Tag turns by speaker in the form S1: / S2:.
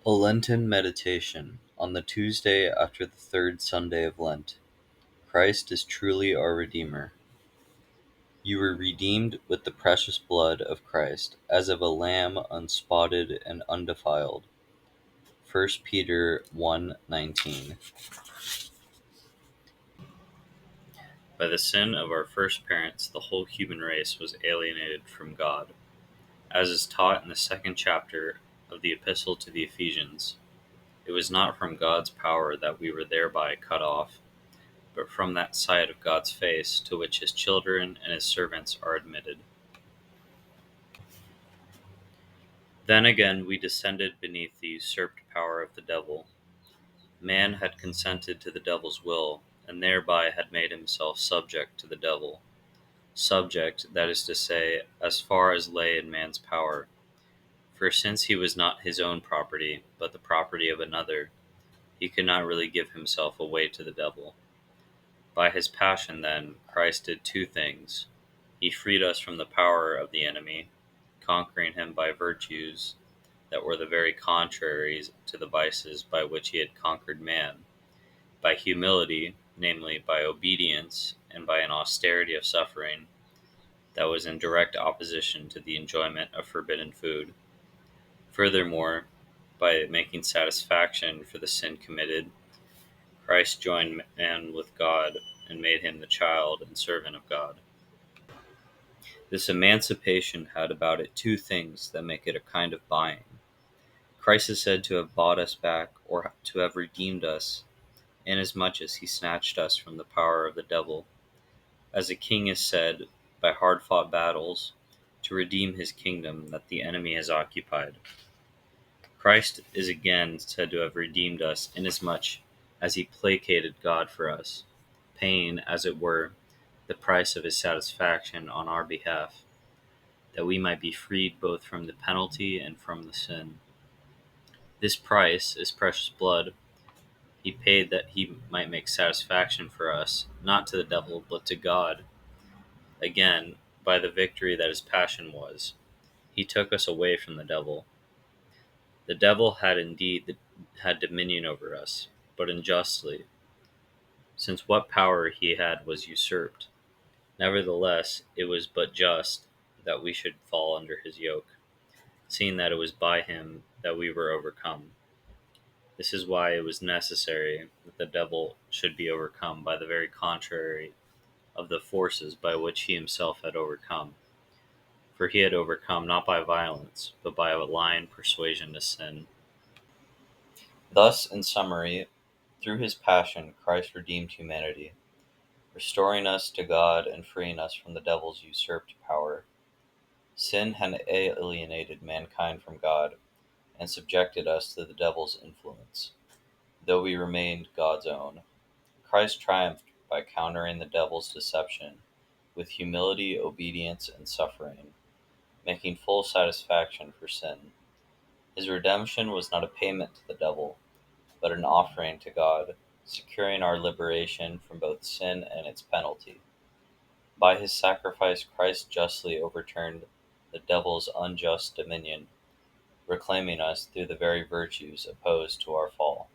S1: A Lenten Meditation on the Tuesday after the third Sunday of Lent. Christ is truly our Redeemer. You were redeemed with the precious blood of Christ, as of a lamb unspotted and undefiled. 1 Peter 1:19. By the sin of our first parents, the whole human race was alienated from God, as is taught in the second chapter of the Epistle to the Ephesians. It was not from God's power that we were thereby cut off, but from that sight of God's face to which his children and his servants are admitted. Then again we descended beneath the usurped power of the devil. Man had consented to the devil's will, and thereby had made himself subject to the devil. Subject, that is to say, as far as lay in man's power. For since he was not his own property, but the property of another, he could not really give himself away to the devil. By his passion, then, Christ did two things. He freed us from the power of the enemy, conquering him by virtues that were the very contraries to the vices by which he had conquered man, by humility, namely by obedience, and by an austerity of suffering that was in direct opposition to the enjoyment of forbidden food. Furthermore, by making satisfaction for the sin committed, Christ joined man with God and made him the child and servant of God. This emancipation had about it two things that make it a kind of buying. Christ is said to have bought us back, or to have redeemed us, inasmuch as he snatched us from the power of the devil, as a king is said, by hard-fought battles, to redeem his kingdom that the enemy has occupied. Christ is again said to have redeemed us, inasmuch as he placated God for us, paying, as it were, the price of his satisfaction on our behalf, that we might be freed both from the penalty and from the sin. This price is precious blood. He paid that he might make satisfaction for us, not to the devil, but to God. Again, by the victory that his passion was, he took us away from the devil. The devil had indeed had dominion over us, but unjustly, since what power he had was usurped. Nevertheless, it was but just that we should fall under his yoke, seeing that it was by him that we were overcome. This is why it was necessary that the devil should be overcome by the very contrary of the forces by which he himself had overcome. For he had overcome not by violence, but by a lying persuasion to sin. Thus, in summary, through his passion, Christ redeemed humanity, restoring us to God and freeing us from the devil's usurped power. Sin had alienated mankind from God and subjected us to the devil's influence, though we remained God's own. Christ triumphed by countering the devil's deception with humility, obedience, and suffering, making full satisfaction for sin. His redemption was not a payment to the devil, but an offering to God, securing our liberation from both sin and its penalty. By his sacrifice, Christ justly overturned the devil's unjust dominion, reclaiming us through the very virtues opposed to our fall.